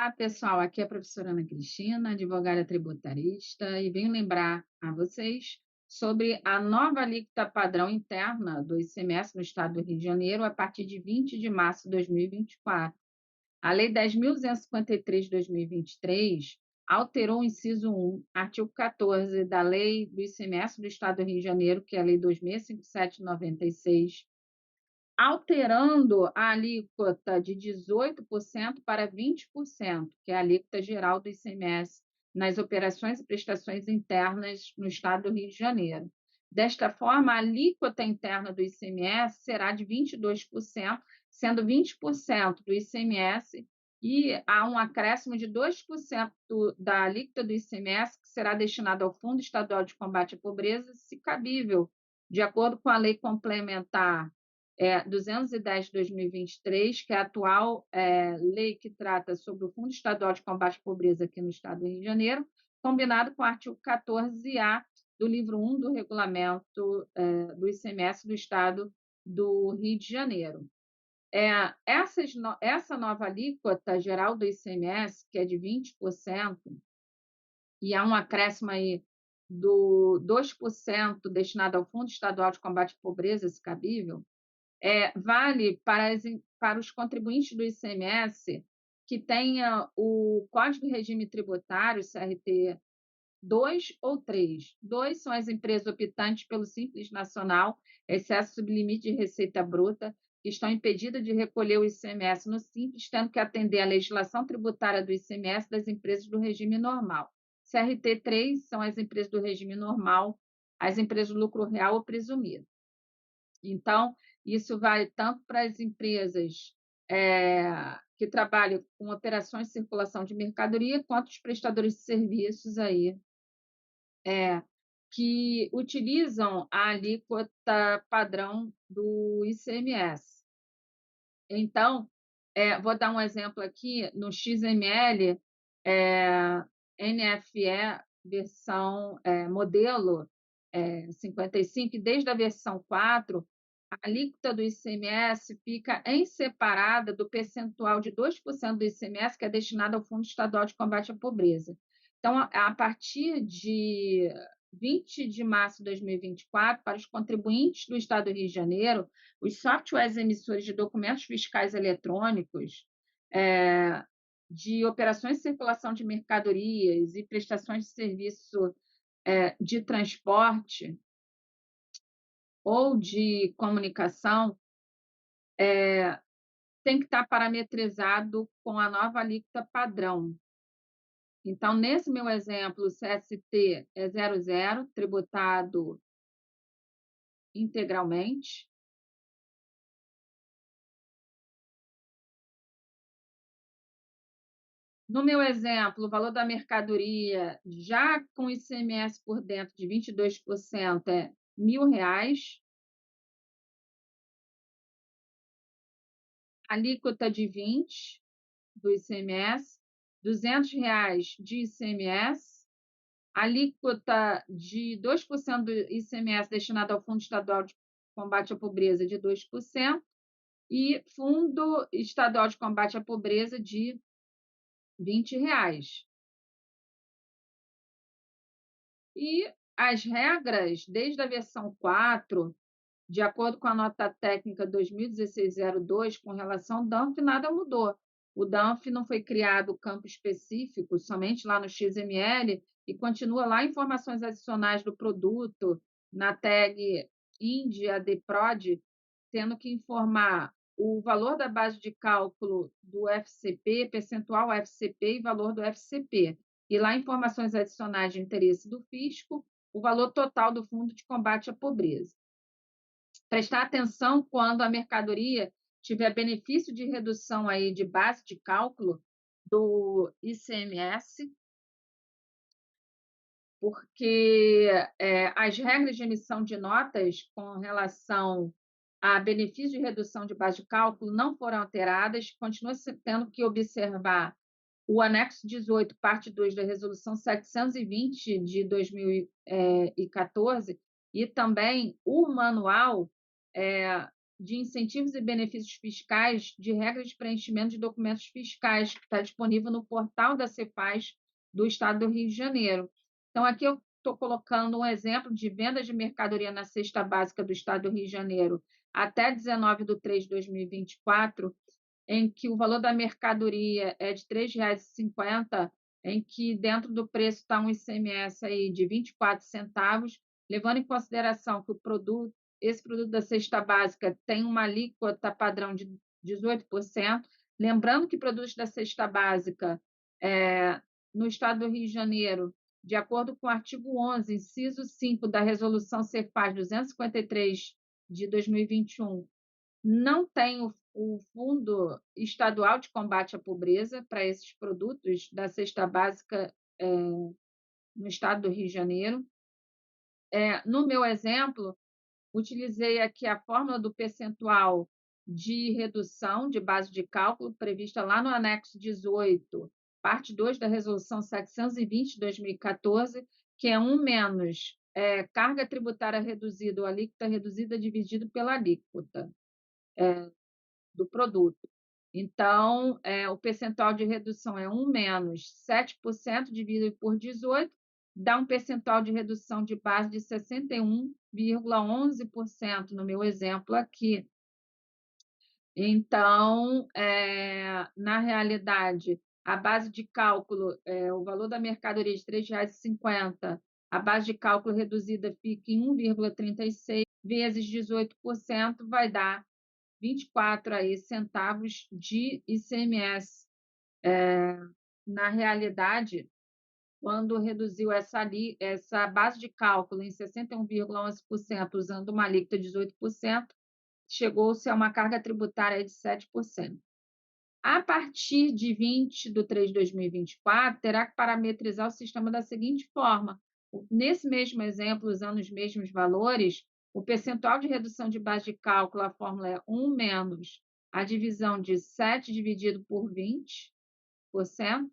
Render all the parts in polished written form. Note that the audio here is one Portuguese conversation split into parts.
Olá, pessoal. Aqui é a professora Ana Cristina, advogada tributarista, e venho lembrar a vocês sobre a nova alíquota padrão interna do ICMS no estado do Rio de Janeiro a partir de 20 de março de 2024. A Lei 10.253 de 2023 alterou o inciso 1, artigo 14 da Lei do ICMS do estado do Rio de Janeiro, que é a Lei 2.657 de 96, alterando a alíquota de 18% para 20%, que é a alíquota geral do ICMS nas operações e prestações internas no estado do Rio de Janeiro. Desta forma, a alíquota interna do ICMS será de 22%, sendo 20% do ICMS, e há um acréscimo de 2% da alíquota do ICMS que será destinado ao Fundo Estadual de Combate à Pobreza, se cabível, de acordo com a Lei Complementar 210 de 2023, que é a atual lei que trata sobre o Fundo Estadual de Combate à Pobreza aqui no estado do Rio de Janeiro, combinado com o artigo 14A do livro 1 do regulamento do ICMS do estado do Rio de Janeiro. Essa nova alíquota geral do ICMS, que é de 20%, e há um acréscimo aí do 2% destinado ao Fundo Estadual de Combate à Pobreza, se cabível, vale para os contribuintes do ICMS que tenha o Código de Regime Tributário, CRT 2 ou 3. 2 são as empresas optantes pelo Simples Nacional, excesso sublimite de receita bruta, que estão impedidas de recolher o ICMS no Simples, tendo que atender à legislação tributária do ICMS das empresas do regime normal. CRT 3 são as empresas do regime normal, as empresas do lucro real ou presumido. Então, isso vale tanto para as empresas que trabalham com operações de circulação de mercadoria, quanto os prestadores de serviços aí, que utilizam a alíquota padrão do ICMS. Então, vou dar um exemplo aqui, no XML, NFE, versão modelo 55, e desde a versão 4, a alíquota do ICMS fica em separada do percentual de 2% do ICMS que é destinado ao Fundo Estadual de Combate à Pobreza. Então, a partir de 20 de março de 2024, para os contribuintes do Estado do Rio de Janeiro, os softwares emissores de documentos fiscais eletrônicos, de operações de circulação de mercadorias e prestações de serviço de transporte ou de comunicação, tem que estar parametrizado com a nova alíquota padrão. Então, nesse meu exemplo, o CST é 00, tributado integralmente. No meu exemplo, o valor da mercadoria, já com ICMS por dentro de 22%, é R$ 1.000, alíquota de 20% do ICMS, R$ 200 de ICMS, alíquota de 2% do ICMS destinado ao Fundo Estadual de Combate à Pobreza de 2%, e Fundo Estadual de Combate à Pobreza de R$ 20. E as regras, desde a versão 4, de acordo com a nota técnica 2016-02, com relação ao DANF, nada mudou. O DANF não foi criado campo específico, somente lá no XML, e continua lá informações adicionais do produto, na tag IND-ADPROD, tendo que informar o valor da base de cálculo do FCP, percentual FCP e valor do FCP. E lá informações adicionais de interesse do fisco, o valor total do Fundo de Combate à Pobreza. Prestar atenção quando a mercadoria tiver benefício de redução aí de base de cálculo do ICMS, porque as regras de emissão de notas com relação a benefício de redução de base de cálculo não foram alteradas, continua tendo que observar o anexo 18, parte 2 da Resolução 720 de 2014, e também o manual de incentivos e benefícios fiscais de regras de preenchimento de documentos fiscais, que está disponível no portal da Cepaz do Estado do Rio de Janeiro. Então, aqui eu estou colocando um exemplo de vendas de mercadoria na cesta básica do Estado do Rio de Janeiro até 19/3/2024, em que o valor da mercadoria é de R$ 3,50, em que dentro do preço está um ICMS aí de 24 centavos, levando em consideração que esse produto da cesta básica tem uma alíquota padrão de 18%, lembrando que produtos da cesta básica no Estado do Rio de Janeiro, de acordo com o artigo 11, inciso 5 da Resolução Cepaz 253 de 2021, não tem o Fundo Estadual de Combate à Pobreza para esses produtos da cesta básica no Estado do Rio de Janeiro. No meu exemplo, utilizei aqui a fórmula do percentual de redução de base de cálculo prevista lá no anexo 18, parte 2 da Resolução 720 de 2014, que é 1 menos carga tributária reduzida ou alíquota reduzida dividido pela alíquota do produto. Então, o percentual de redução é 1 menos 7% dividido por 18, dá um percentual de redução de base de 61,11% no meu exemplo aqui. Então, na realidade, a base de cálculo, o valor da mercadoria de R$ 3,50, a base de cálculo reduzida fica em 1,36 vezes 18%, vai dar 24 aí centavos de ICMS. Na realidade, quando reduziu essa base de cálculo em 61,11%, usando uma alíquota de 18%, chegou-se a uma carga tributária de 7%. A partir de 20/3/2024, terá que parametrizar o sistema da seguinte forma: nesse mesmo exemplo, usando os mesmos valores, o percentual de redução de base de cálculo, a fórmula é 1 menos a divisão de 7 dividido por 20%,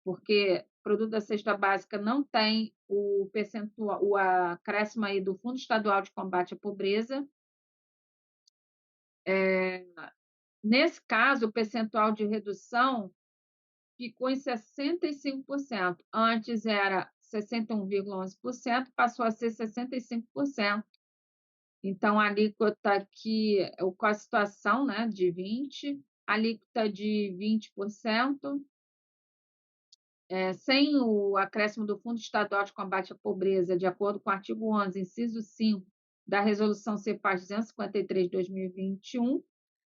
porque o produto da cesta básica não tem o percentual, o acréscimo aí do Fundo Estadual de Combate à Pobreza. Nesse caso, o percentual de redução ficou em 65%. Antes era 61,11%, passou a ser 65%. Então, a alíquota aqui, com a situação, né, de 20%, alíquota de 20%, sem o acréscimo do Fundo Estadual de Combate à Pobreza, de acordo com o artigo 11, inciso 5 da Resolução Cepaz 253 de 2021,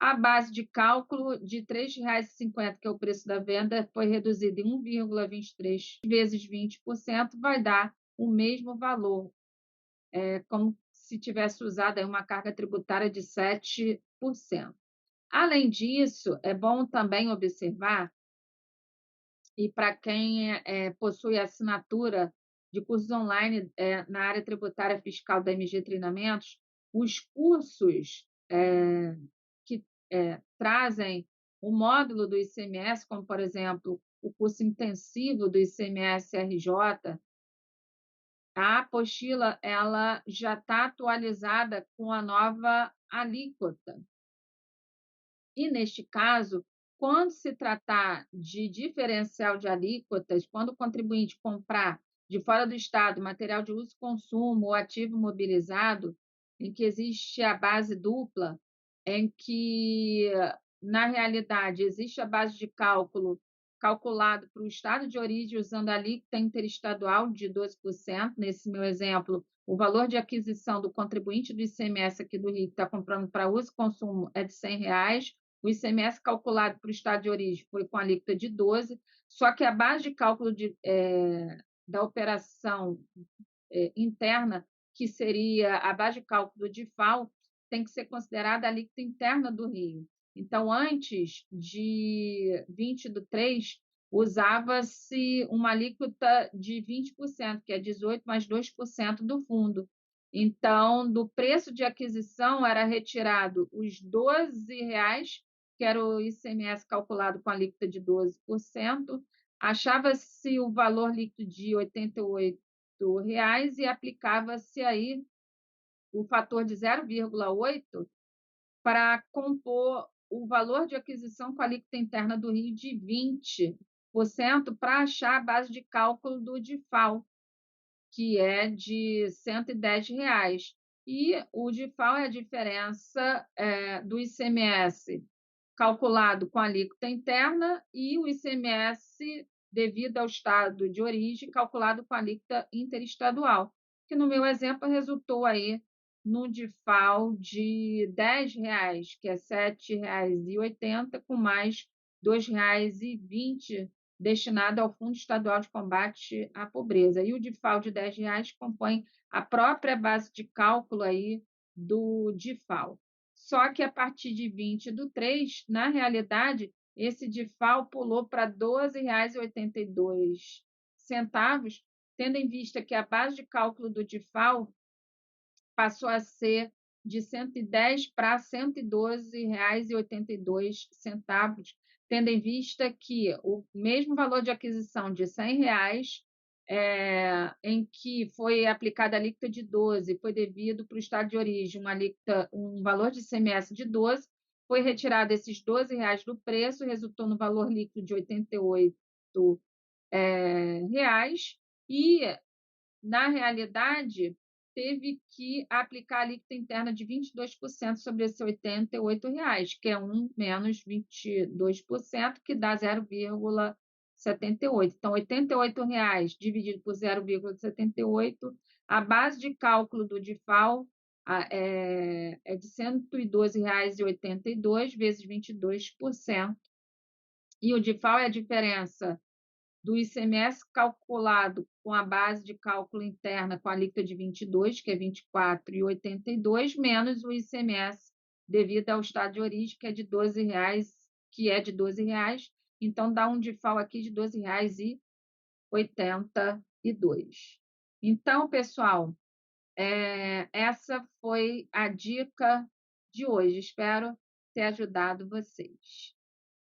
a base de cálculo de R$ 3,50, que é o preço da venda, foi reduzida em 1,23 vezes 20%, vai dar o mesmo valor, como se tivesse usado aí uma carga tributária de 7%. Além disso, é bom também observar, e para quem possui assinatura de cursos online na área tributária fiscal da MG Treinamentos, os cursos que trazem o módulo do ICMS, como, por exemplo, o curso intensivo do ICMS-RJ, a apostila ela já está atualizada com a nova alíquota. E, neste caso, quando se tratar de diferencial de alíquotas, quando o contribuinte comprar de fora do Estado material de uso e consumo ou ativo mobilizado, em que existe a base dupla, em que, na realidade, existe a base de cálculo calculado para o estado de origem usando a alíquota interestadual de 12%. Nesse meu exemplo, o valor de aquisição do contribuinte do ICMS aqui do Rio, que está comprando para uso e consumo, é de R$ 100. O ICMS calculado para o estado de origem foi com alíquota de 12%, só que a base de cálculo da operação interna, que seria a base de cálculo de FAO, tem que ser considerada a alíquota interna do Rio. Então, antes de 20/3, usava-se uma alíquota de 20%, que é 18% mais 2% do fundo. Então, do preço de aquisição era retirado os R$ 12, que era o ICMS calculado com alíquota de 12%, achava-se o valor líquido de R$ 88 e aplicava-se aí o fator de 0,8 para compor o valor de aquisição com a alíquota interna do Rio de 20% para achar a base de cálculo do DIFAL, que é de R$ 110. E o DIFAL é a diferença do ICMS calculado com a alíquota interna e o ICMS devido ao estado de origem calculado com a alíquota interestadual, que no meu exemplo resultou aí no DIFAL de R$ 10, que é R$ 7,80, com mais R$ 2,20 destinado ao Fundo Estadual de Combate à Pobreza. E o DIFAL de R$ 10 compõe a própria base de cálculo aí do DIFAL. Só que a partir de 20 do 3, na realidade, esse DIFAL pulou para R$ 12,82, tendo em vista que a base de cálculo do DIFAL passou a ser de 110 para R$ 112,82, tendo em vista que o mesmo valor de aquisição de R$ 100, em que foi aplicada a alíquota de 12, foi devido para o estado de origem um valor de ICMS de 12, foi retirado esses R$ 12 do preço, resultou no valor líquido de R$ 88 reais, e na realidade, teve que aplicar a alíquota interna de 22% sobre esse R$ 88, que é 1 menos 22%, que dá 0,78. Então, R$ 88 dividido por 0,78, a base de cálculo do DIFAL é de R$ 112,82 vezes 22%. E o DIFAL é a diferença do ICMS calculado com a base de cálculo interna com a alíquota de 22, que é 24,82, menos o ICMS devido ao estado de origem, que é de R$ 12, que é de R$ 12. Então, dá um DIFAL aqui de R$ 12,82. Então, pessoal, essa foi a dica de hoje. Espero ter ajudado vocês.